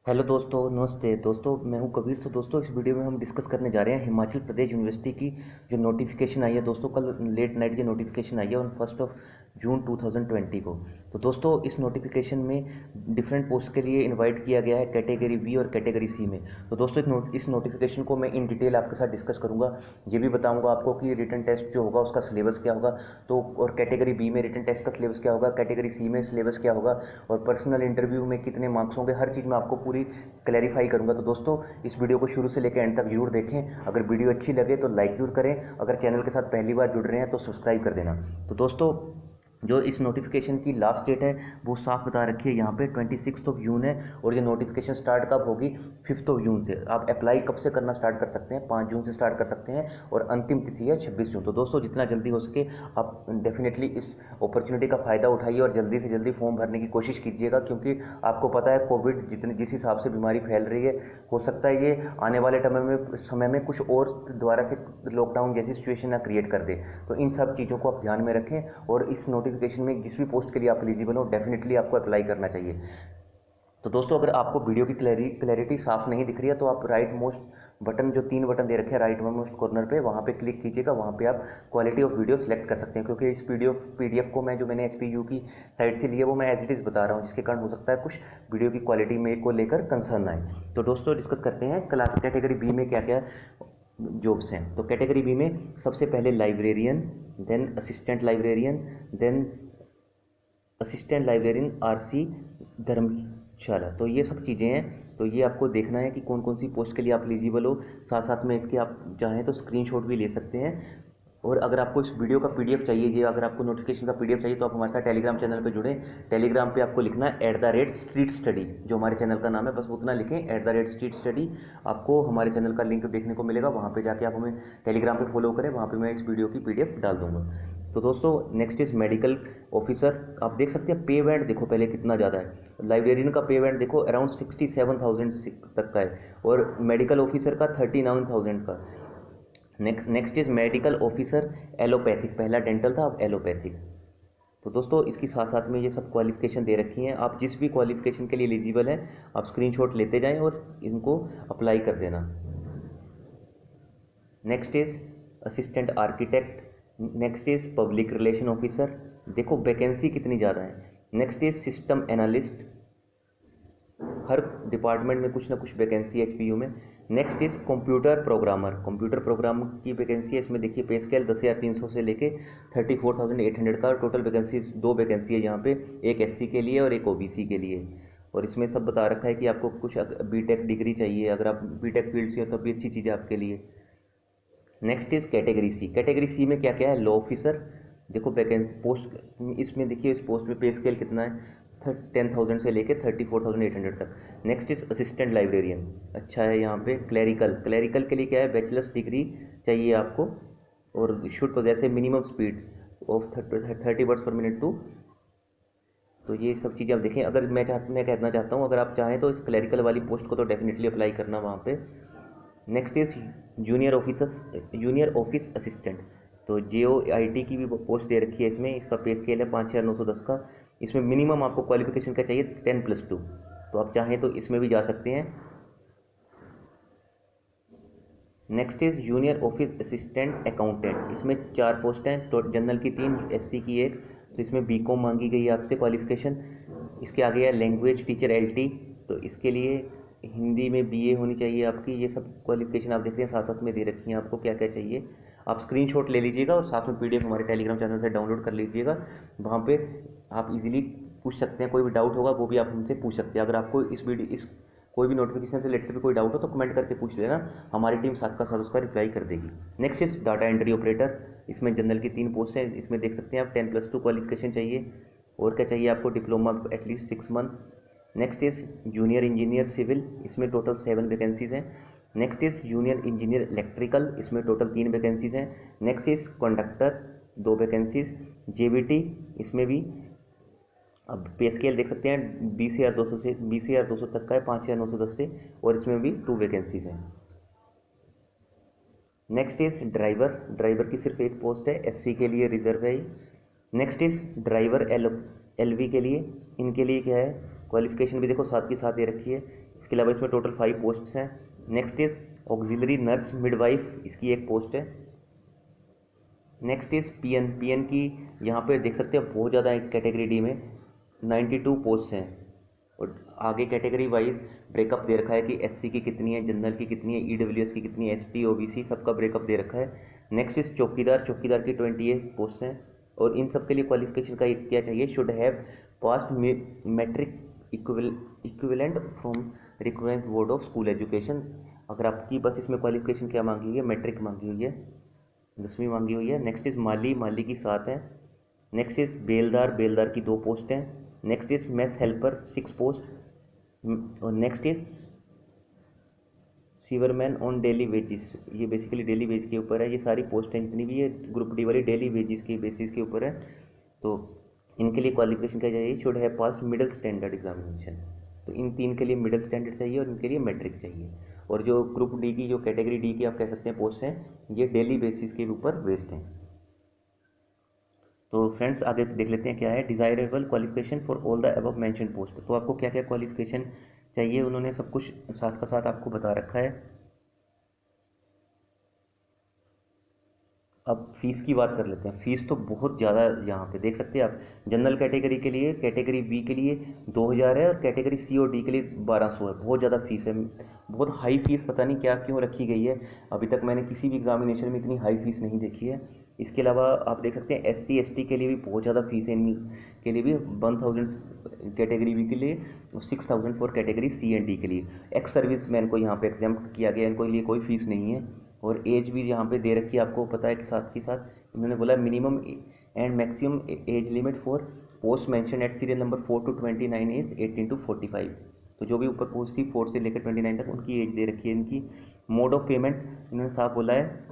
Hello दोस्तों, नमस्ते दोस्तों। मैं हूं कबीर। तो दोस्तों, इस वीडियो में हम डिस्कस करने जा रहे हैं हिमाचल प्रदेश यूनिवर्सिटी की जो नोटिफिकेशन आई है। दोस्तों, कल लेट नाइट की नोटिफिकेशन आई है ऑन 1 जून 2020 को। तो दोस्तों, इस नोटिफिकेशन में डिफरेंट पोस्ट के लिए इनवाइट किया गया है कैटेगरी बी और कैटेगरी सी में। तो दोस्तों, इस नोटिफिकेशन को मैं इन डिटेल आपके साथ डिस्कस करूंगा। ये भी बताऊंगा आपको कि रिटन टेस्ट जो होगा उसका सिलेबस क्या होगा, तो और कैटेगरी बी में रिटन टेस्ट का सिलेबस क्या होगा, कैटेगरी सी में सिलेबस क्या होगा, और पर्सनल इंटरव्यू में कितने मार्क्स होंगे। हर चीज़ मैं आपको पूरी क्लैरिफाई करूंगा। तो दोस्तों, इस वीडियो को शुरू से लेकर एंड तक जरूर देखें। अगर वीडियो अच्छी लगे तो लाइक जरूर करें। अगर चैनल के साथ पहली बार जुड़ रहे हैं तो सब्सक्राइब कर देना। तो दोस्तों, जो इस नोटिफिकेशन की लास्ट डेट है वो साफ बता रखी है यहाँ पे 26 जून है। और ये नोटिफिकेशन स्टार्ट कब होगी? 5 जून से। आप अप्लाई कब से करना स्टार्ट कर सकते हैं? 5 जून से स्टार्ट कर सकते हैं और अंतिम तिथि है 26 जून। तो दोस्तों, जितना जल्दी हो सके आप डेफिनेटली इस अपॉर्चुनिटी का फ़ायदा उठाइए और जल्दी से जल्दी फॉर्म भरने की कोशिश कीजिएगा, क्योंकि आपको पता है कोविड जिस हिसाब से बीमारी फैल रही है, हो सकता है ये आने वाले समय में कुछ और दोबारा से लॉकडाउन जैसी सिचुएशन ना क्रिएट कर दे। तो इन सब चीज़ों को आप ध्यान में रखें और इस नोटिफिकेशन में जिस भी पोस्ट के लिए आप एलिजिबल हो डेफिनेटली आपको अप्लाई करना चाहिए। तो दोस्तों, अगर आपको वीडियो की क्लैरिटी साफ नहीं दिख रही है तो आप राइट मोस्ट बटन, जो 3 बटन दे रखे हैं राइट मोस्ट कॉर्नर पे, वहाँ पे क्लिक कीजिएगा। वहाँ पे आप क्वालिटी ऑफ वीडियो सेलेक्ट कर सकते हैं, क्योंकि इस पीडीएफ को मैंने एचपीयू की साइट से लिया, वो मैं एज इट इज़ बता रहा हूँ, जिसके कारण हो सकता है कुछ वीडियो की क्वालिटी में को लेकर कंसर्न आए। तो दोस्तों, डिस्कस करते हैं क्लास कैटेगरी बी में क्या क्या जॉब्स हैं। तो कैटेगरी बी में सबसे पहले librarian, then assistant librarian, then assistant librarian RC Dharamshala. तो ये सब चीज़ें हैं। तो ये आपको देखना है कि कौन कौन सी पोस्ट के लिए आप एलिजिबल हो। साथ साथ में इसके आप चाहें तो स्क्रीनशॉट भी ले सकते हैं। और अगर आपको इस वीडियो का पीडीएफ चाहिए, ये अगर आपको नोटिफिकेशन का पीडीएफ चाहिए, तो आप हमारे साथ टेलीग्राम चैनल पे जुड़ें। टेलीग्राम पे आपको लिखना है @street study, जो हमारे चैनल का नाम है, बस उतना लिखें @street study। आपको हमारे चैनल का लिंक देखने को मिलेगा। वहाँ पे जाके आप हमें टेलीग्राम पे फॉलो करें, वहाँ पे मैं इस वीडियो की पीडीएफ डाल दूंगा। तो दोस्तों, नेक्स्ट इज मेडिकल ऑफिसर। आप देख सकते हैं पे बैंड देखो पहले कितना ज़्यादा है। लाइब्रेरियन का पे बैंड देखो अराउंड 67,000 तक का है, और मेडिकल ऑफिसर का 39,000 का। Next is medical officer allopathic. पहला डेंटल था, अब एलोपैथिक। तो दोस्तों, इसकी साथ साथ में ये सब क्वालिफिकेशन दे रखी हैं। आप जिस भी क्वालिफिकेशन के लिए एलिजिबल हैं आप स्क्रीनशॉट लेते जाएं और इनको अप्लाई कर देना। Next is assistant architect, next is public relation officer. देखो वैकेंसी कितनी ज़्यादा है। Next is system analyst, her department में कुछ ना कुछ वैकेंसी है एचपीयू में। Next is computer programmer, computer program की वैकेंसी है। इसमें देखिए पे स्केल 10,300 से लेके 34,800 का टोटल वैकेंसी। 2 वैकेंसी है यहाँ पे, एक एससी के लिए और एक ओबीसी के लिए। और इसमें सब बता रखा है कि आपको कुछ बीटेक डिग्री चाहिए, अगर आप बीटेक फील्ड से हो तब भी अच्छी चीज़ है आपके लिए। Next is category C. Category C में क्या क्या है? Law officer. देखो वैकेंसी पोस्ट, इसमें देखिए इस पोस्ट में पे स्केल कितना है, 10,000 से लेके 34,800 तक। नेक्स्ट इज असिस्टेंट लाइब्रेरियन, अच्छा है यहाँ पे। क्लैरिकल के लिए क्या है? बैचलर्स डिग्री चाहिए आपको, और should possess a minimum speed of 30 words per minute too. तो ये सब चीज़ें आप देखें। अगर मैं कहना चाहता हूँ, अगर आप चाहें तो इस क्लैरिकल वाली पोस्ट को तो डेफिनेटली अप्लाई करना वहाँ पे। Next is junior office assistant. तो JOIT की भी पोस्ट दे रखी है इसमें। इसका पे स्केल है 5,910 का। इसमें मिनिमम आपको क्वालिफिकेशन क्या चाहिए? 10+2। तो आप चाहें तो इसमें भी जा सकते हैं। Next is junior office assistant accountant. इसमें 4 पोस्ट हैं, तो जनरल की 3, SC की 1। तो इसमें बीकॉम मांगी गई है आपसे क्वालिफिकेशन। इसके आगे है लैंग्वेज टीचर LT। तो इसके लिए हिंदी में BA होनी चाहिए आपकी। ये सब क्वालिफिकेशन आप देख रहे हैं, साथ साथ में दे रखी हैं आपको क्या क्या चाहिए। आप स्क्रीनशॉट ले लीजिएगा और साथ में PDF हमारे टेलीग्राम चैनल से डाउनलोड कर लीजिएगा। वहाँ पे आप इजीली पूछ सकते हैं, कोई भी डाउट होगा वो भी आप हमसे पूछ सकते हैं। अगर आपको इस कोई भी नोटिफिकेशन से रिलेटेड कोई डाउट हो तो कमेंट करके पूछ लेना, हमारी टीम साथ का साथ उसका रिप्लाई कर देगी। Next is data entry operator. इसमें जनरल की 3 पोस्ट हैं। इसमें देख सकते हैं आप 10+2 क्वालिफिकेशन चाहिए। और क्या चाहिए आपको? Diploma at least 6 month. Next is junior engineer civil. इसमें टोटल 7 वैकेंसीज हैं। Next is junior engineer electrical. इसमें टोटल 3 वैकेंसीज हैं। Next is conductor, 2 vacancies. JBT, इसमें भी अब पे स्केल देख सकते हैं 20,200 तक का है, 5,910 से। और इसमें भी 2 वैकेंसीज हैं। नेक्स्ट इज ड्राइवर की सिर्फ 1 पोस्ट है, SC के लिए रिजर्व है। नेक्स्ट इज ड्राइवर LV के लिए, इनके लिए क्या है? क्वालिफिकेशन भी देखो साथ के साथ दे रखी है। इसके अलावा इसमें टोटल 5 पोस्ट्स हैं। Next is auxiliary nurse midwife, इसकी एक पोस्ट है। नेक्स्ट इज पीएन की यहाँ पे देख सकते हैं बहुत ज़्यादा है, कैटेगरी डी में 92 पोस्ट हैं। और आगे कैटेगरी वाइज ब्रेकअप दे रखा है कि एससी की कितनी है, जनरल की कितनी है, ईडब्ल्यूएस की कितनी है, एसटी ओबीसी सबका ब्रेकअप दे रखा है। नेक्स्ट इज चौकीदार की 28 पोस्ट हैं। और इन सब के लिए क्वालिफिकेशन का क्या चाहिए, should have passed matric equivalent from required board of school education. अगर आपकी बस इसमें क्वालिफिकेशन क्या मांगी हुई है, मैट्रिक मांगी हुई है, 10वीं मांगी हुई है। नेक्स्ट इज माली की 7 है। नेक्स्ट इज बेलदार की 2 पोस्ट हैं। Next is mess helper 6 post. और next is sewerman on daily wages, ये बेसिकली डेली वेज के ऊपर है। ये सारी पोस्ट हैं जितनी भी, ये ग्रुप डी वाली डेली वेजेस के बेसिस के ऊपर है। तो इनके लिए क्वालिफिकेशन क्या चाहिए, should have pass middle standard examination. तो इन 3 के लिए मिडिल स्टैंडर्ड चाहिए और इनके लिए मैट्रिक चाहिए। और जो ग्रुप डी की, जो कैटेगरी डी की आप कह सकते हैं पोस्ट हैं, ये डेली बेसिस के ऊपर बेस्ड हैं। तो फ्रेंड्स आगे देख लेते हैं क्या है desirable qualification for all the above mention post. तो आपको क्या क्या क्वालिफिकेशन चाहिए, उन्होंने सब कुछ साथ का साथ आपको बता रखा है। अब फीस की बात कर लेते हैं। फीस तो बहुत ज़्यादा यहाँ पे देख सकते हैं आप। जनरल कैटेगरी के लिए, कैटेगरी बी के लिए 2000 है और कैटेगरी सी और डी के लिए 1200 है। बहुत ज़्यादा फीस है, बहुत हाई फीस, पता नहीं क्या क्यों रखी गई है। अभी तक मैंने किसी भी एग्जामिनेशन में इतनी हाई फीस नहीं देखी है। इसके अलावा आप देख सकते हैं SC ST के लिए भी बहुत ज़्यादा फीस है, के लिए भी 1000 कैटेगरी बी के लिए, 6000 for category C and D के लिए। एक्स सर्विस मैन को यहाँ पे एग्जाम्प्ट किया गया, इनको लिए कोई फीस नहीं है। और एज भी यहाँ पे दे रखी है, आपको पता है कि साथ ही साथ इन्होंने बोला minimum and maximum age limit for post mention at serial number 4 to 29 is 18 to 45। तो जो भी ऊपर पोस्ट थी 4 से लेकर 29 तक उनकी एज दे रखी है। इनकी मोड ऑफ पेमेंट इन्होंने साफ बोला है,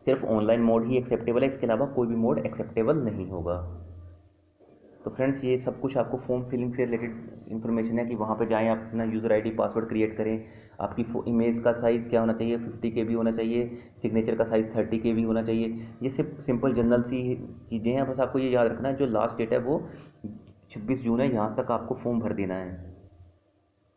सिर्फ ऑनलाइन मोड ही एक्सेप्टेबल है, इसके अलावा कोई भी मोड एक्सेप्टेबल नहीं होगा। तो फ्रेंड्स ये सब कुछ आपको फॉर्म फिलिंग से रिलेटेड इन्फॉर्मेशन है कि वहाँ पे जाएं, आप अपना यूज़र आईडी पासवर्ड क्रिएट करें, आपकी इमेज का साइज़ क्या होना चाहिए, 50 KB होना चाहिए, सिग्नेचर का साइज़ 30 KB होना चाहिए। ये सिर्फ सिंपल जनरल सी चीज़ें हैं, बस आपको ये याद रखना है जो लास्ट डेट है वो 26 जून है, यहाँ तक आपको फॉर्म भर देना है।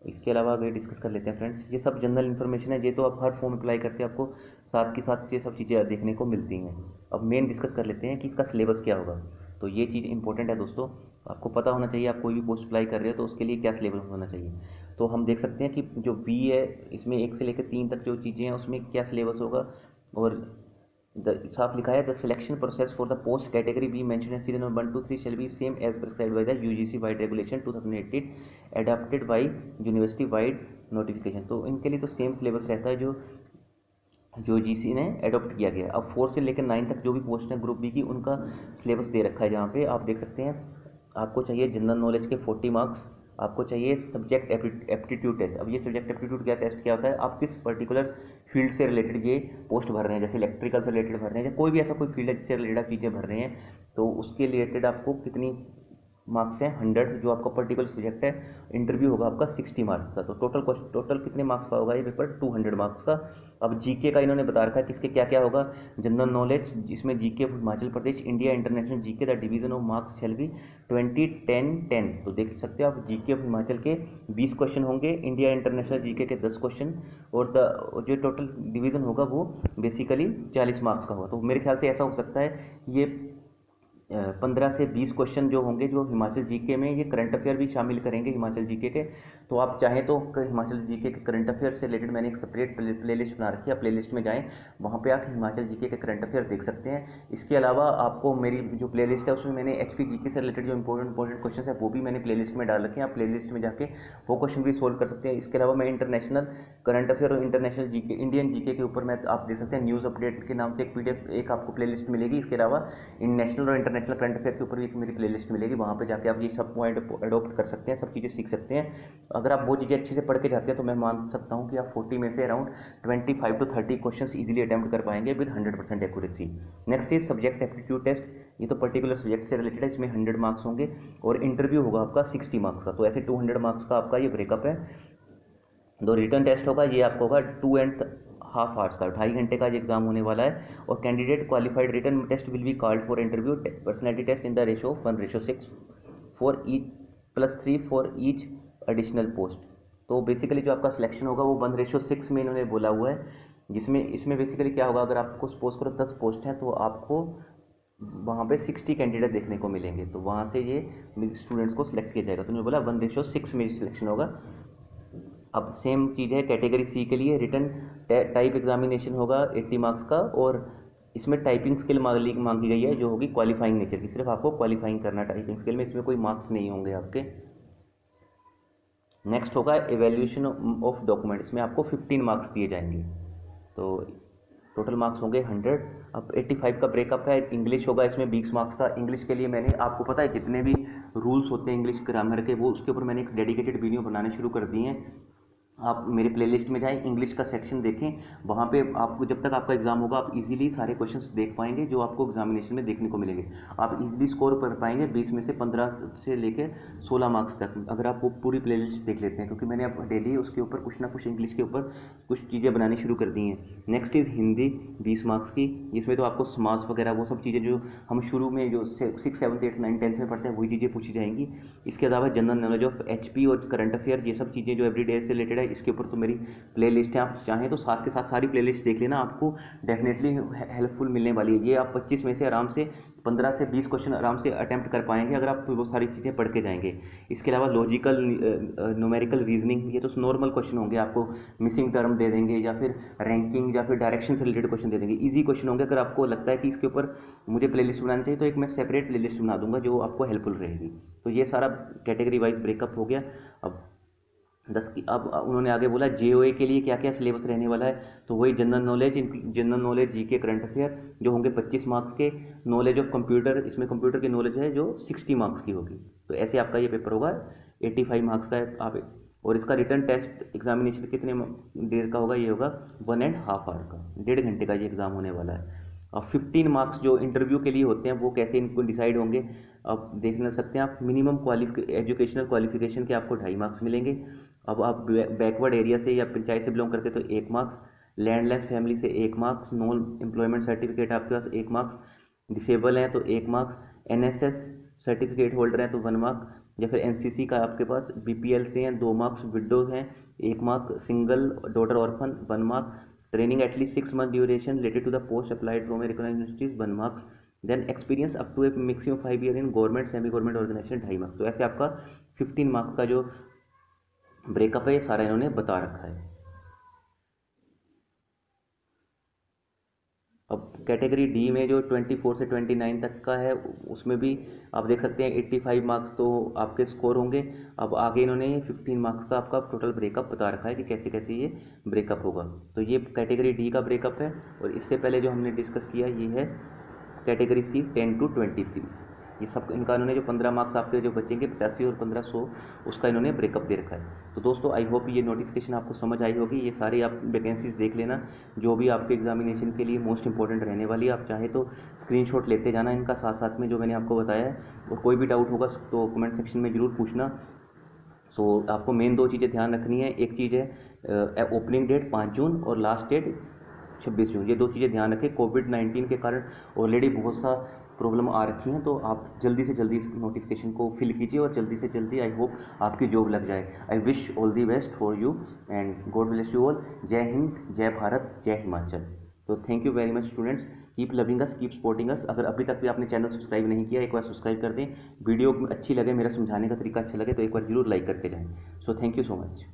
इसके अलावा आगे डिस्कस कर लेते हैं फ्रेंड्स। ये सब जनरल इन्फॉर्मेशन है, ये तो आप हर फॉर्म अप्लाई करते हैं आपको साथ के साथ ये सब चीज़ें देखने को मिलती हैं। अब मेन डिस्कस कर लेते हैं कि इसका सिलेबस क्या होगा। तो ये चीज़ इंपॉर्टेंट है दोस्तों, आपको पता होना चाहिए। आप कोई भी पोस्ट अप्लाई कर रहे हो तो उसके लिए क्या सिलेबस होना चाहिए। तो हम देख सकते हैं कि जो V है इसमें 1 से लेकर 3 तक जो चीज़ें हैं उसमें क्या सिलेबस होगा। और साफ लिखा है the selection process for the post category B mention serial number 1 to 3 shall be same as prescribed by the UGC vide regulation 2018 adopted by university vide notification. तो इनके लिए तो सेम सिलेबस रहता है जो GC ने एडॉप्ट किया गया। अब 4 से लेकर 9 तक जो भी पोस्ट हैं ग्रुप बी की, उनका सिलेबस दे रखा है। जहाँ पे आप देख सकते हैं आपको चाहिए जनरल नॉलेज के 40 मार्क्स, आपको चाहिए सब्जेक्ट एप्टीट्यूड टेस्ट। अब ये सब्जेक्ट एप्टीट्यूड क्या टेस्ट क्या होता है, आप किस पर्टिकुलर फील्ड से रिलेटेड ये पोस्ट भर रहे हैं, जैसे इलेक्ट्रिकल से रिलेटेड भर रहे हैं या कोई भी ऐसा कोई फील्ड है जिससे रिलेटेड आप चीज़ें भर रहे हैं, तो उसके रिलेटेड आपको कितनी मार्क्स हैं 100, जो आपका पर्टिकुलर सब्जेक्ट है। इंटरव्यू होगा आपका 60 मार्क्स का। तो टोटल कितने मार्क्स का होगा ये पेपर, 200 मार्क्स का। अब जीके का इन्होंने बता रखा है किसके क्या क्या होगा। जनरल नॉलेज जिसमें GK Himachal Pradesh India international GK the division of marks shall be 20 10 10। तो देख सकते हो आप जीके ऑफ हिमाचल के 20 क्वेश्चन होंगे, इंडिया इंटरनेशनल जीके के 10 क्वेश्चन, और जो टोटल डिवीजन होगा वो बेसिकली 40 मार्क्स का होगा। तो मेरे ख्याल से ऐसा हो सकता है ये 15 से 20 क्वेश्चन जो होंगे जो हिमाचल जीके में, ये करंट अफेयर भी शामिल करेंगे हिमाचल जीके के। तो आप चाहें तो हिमाचल जीके के करंट अफेयर से रिलेटेड मैंने एक सेपरेट प्लेलिस्ट बना रखी है, आप प्लेलिस्ट में जाएं, वहाँ पे आप हिमाचल जीके के करंट अफेयर देख सकते हैं। इसके अलावा आपको मेरी जो प्लेलिस्ट है उसमें मैंने HP जीके से रिलेटेड जो इंपॉर्टेंट क्वेश्चन है वो भी मैंने प्लेलिस्ट में डाल रखे हैं, आप प्लेलिस्ट में जाके वो क्वेश्चन भी सोल्व कर सकते हैं। इसके अलावा मैं इंटरनेशनल करंट अफेयर और इंटरनेशनल जीके इंडियन जीके के ऊपर मैं आप देख सकते हैं न्यूज़ अपडेट के नाम से एक PDF एक आपको प्लेलिस्ट मिलेगी। इसके अलावा नेशनल और इंटरनेशनल करंट अफेयर के ऊपर भी एक मेरी प्लेलिस्ट मिलेगी, वहाँ पे जाके आप ये सब पॉइंट अडॉप्ट कर सकते हैं, सब चीज़ें सीख सकते हैं। अगर आप वो चीज़ें अच्छे से पढ़ के जाते हैं तो मैं मान सकता हूँ कि आप 40 में से around 25 to 30 question easily attempt कर पाएंगे with 100% accuracy. Next is subject aptitude test, ये तो पर्टिकुलर सब्जेक्ट से रिलेटेड है, इसमें 100 मार्क्स होंगे और इंटरव्यू होगा आपका 60 मार्क्स का। तो ऐसे 200 मार्क्स का आपका ये ब्रेकअप है। दो रिटर्न टेस्ट होगा, ये आपको होगा 2.5 आवर्स का, 2.5 घंटे का ये एग्जाम होने वाला है। और candidate qualified written test will be called for interview personality test in the ratio 1:6 for each +3 for each additional post. तो बेसिकली जो आपका सिलेक्शन होगा वो 1:6 में इन्होंने बोला हुआ है, जिसमें इसमें बेसिकली क्या होगा, अगर आपको सपोज करो 10 पोस्ट हैं तो आपको वहाँ पे 60 कैंडिडेट देखने को मिलेंगे, तो वहाँ से ये स्टूडेंट्स को सिलेक्ट किया जाएगा। तो उन्होंने बोला 1:6 में सिलेक्शन होगा। अब सेम चीज़ है कैटेगरी सी के लिए, रिटन टाइप एग्जामिनेशन होगा 80 मार्क्स का, और इसमें टाइपिंग स्किल मांगी गई है जो होगी क्वालिफाइंग नेचर की, सिर्फ आपको क्वालिफाइंग करना टाइपिंग स्किल में, इसमें कोई मार्क्स नहीं होंगे आपके। नेक्स्ट होगा एवेल्यूशन ऑफ डॉक्यूमेंट, इसमें आपको 15 मार्क्स दिए जाएंगे, तो टोटल मार्क्स होंगे 100। अब 85 का ब्रेकअप है। इंग्लिश होगा इसमें 20 मार्क्स का। इंग्लिश के लिए मैंने आपको पता है जितने भी रूल्स होते हैं इंग्लिश ग्रामर के, वो उसके ऊपर मैंने एक डेडिकेटेड वीडियो बनाने शुरू कर दिए हैं। आप मेरे प्लेलिस्ट में जाएं, इंग्लिश का सेक्शन देखें, वहाँ पे आपको जब तक आपका एग्जाम होगा आप इजीली सारे क्वेश्चंस देख पाएंगे जो आपको एग्जामिनेशन में देखने को मिलेंगे। आप इजीली स्कोर कर पाएंगे 20 में से 15 से लेकर 16 मार्क्स तक, अगर आप वो पूरी प्लेलिस्ट देख लेते हैं, क्योंकि मैंने अब डेली उसके ऊपर कुछ ना कुछ इंग्लिश के ऊपर कुछ चीज़ें बनानी शुरू कर दी हैं। नेक्स्ट इज़ हिंदी 20 मार्क्स की, जिसमें तो आपको समास वगैरह वो सब चीज़ें जो हम शुरू में जो 6, 7, 8, 9, 10 में पढ़ते हैं वही चीज़ें पूछी जाएंगी। इसके अलावा जनरल नॉलेज ऑफ HP और करंट अफेयर, ये सब चीज़ें जो एवरीडे से रिलेटेड है, इसके ऊपर तो मेरी प्लेलिस्ट है, आप चाहें तो साथ के साथ सारी प्लेलिस्ट देख लेना, आपको डेफिनेटली हेल्पफुल मिलने वाली है। ये आप 25 में से आराम से 15 से 20 क्वेश्चन आराम से अटेम्प्ट कर पाएंगे अगर आप वो सारी चीज़ें पढ़ के जाएंगे। इसके अलावा लॉजिकल न्यूमेरिकल रीजनिंग, ये तो नॉर्मल क्वेश्चन होंगे, आपको मिसिंग टर्म दे देंगे या फिर रैंकिंग या फिर डायरेक्शन से रिलेटेड क्वेश्चन दे देंगे, ईजी क्वेश्चन होंगे। अगर आपको लगता है कि इसके ऊपर मुझे प्लेलिस्ट बनानी चाहिए तो एक मैं सेपरेट प्लेलिस्ट बना दूंगा जो आपको हेल्पफुल रहेगी। तो ये सारा कैटेगरी वाइज ब्रेकअप हो गया। अब 10 की, अब उन्होंने आगे बोला JOA के लिए क्या क्या सिलेबस रहने वाला है, तो वही general knowledge GK current affair जो होंगे 25 मार्क्स के। नॉलेज ऑफ कंप्यूटर, इसमें कंप्यूटर की नॉलेज है जो 60 मार्क्स की होगी। तो ऐसे आपका ये पेपर होगा 85 मार्क्स का है आप, और इसका रिटर्न टेस्ट एग्जामिनेशन कितने देर का होगा, ये होगा 1.5 आवर का, 1.5 घंटे का ये एग्ज़ाम होने वाला है। अब 15 मार्क्स जो इंटरव्यू के लिए होते हैं वो कैसे इनको डिसाइड होंगे, अब देख ना सकते हैं आप। मिनिमम एजुकेशनल क्वालिफिकेशन के आपको 2.5 मार्क्स मिलेंगे। अब आप बैकवर्ड एरिया से या पंचायत से बिलोंग करते तो 1 मार्क्स, लैंडलेस फैमिली से 1 मार्क्स, नॉन एम्प्लॉयमेंट सर्टिफिकेट आपके पास 1 मार्क्स, डिसेबल हैं तो 1 मार्क्स, NSS सर्टिफिकेट होल्डर हैं तो 1 मार्क, या फिर NCC का आपके पास BPL से हैं 2 मार्क्स, विडो हैं 1 mark, single daughter orphan 1 mark, training at least 6 month duration related to the post applied from a recognised universities 1 marks, then experience up to a maximum 5 year in government semi government organisation 2.5 marks. तो ऐसे आपका 15 marks का जो breakup है ये सारा इन्होंने बता रखा है। अब कैटेगरी डी में जो 24 से 29 तक का है उसमें भी आप देख सकते हैं 85 मार्क्स तो आपके स्कोर होंगे। अब आगे इन्होंने 15 मार्क्स का आपका टोटल ब्रेकअप बता रखा है कि कैसे कैसे ये ब्रेकअप होगा। तो ये कैटेगरी डी का ब्रेकअप है, और इससे पहले जो हमने डिस्कस किया ये है कैटेगरी सी 10 to 23। ये सब इनका इन्होंने जो 15 मार्क्स आपके जो बचेंगे 85 और 1500 उसका इन्होंने ब्रेकअप दे रखा है। तो दोस्तों आई होप ये नोटिफिकेशन आपको समझ आई होगी। ये सारी आप वैकेंसीज देख लेना जो भी आपके एग्जामिनेशन के लिए मोस्ट इंपॉर्टेंट रहने वाली है। आप चाहे तो स्क्रीनशॉट लेते जाना इनका साथ साथ में जो मैंने आपको बताया है, और कोई भी डाउट होगा तो कमेंट सेक्शन में ज़रूर पूछना। तो आपको मेन 2 चीज़ें ध्यान रखनी है, एक चीज़ है ओपनिंग डेट 5 जून और लास्ट डेट 26 जून, ये 2 चीज़ें ध्यान रखें। कोविड-19 के कारण ऑलरेडी बहुत सा प्रॉब्लम आ रखी हैं, तो आप जल्दी से जल्दी इस नोटिफिकेशन को फिल कीजिए और जल्दी से जल्दी आई होप आपकी जॉब लग जाए। I wish all the best for you and God bless you all. जय हिंद, जय भारत, जय हिमाचल। तो thank you very much students, keep loving us, keep supporting us. अगर अभी तक भी आपने चैनल सब्सक्राइब नहीं किया एक बार सब्सक्राइब कर दें। वीडियो अच्छी लगे, मेरा समझाने का तरीका अच्छा लगे तो एक बार जरूर लाइक करके जाएं। So thank you so much.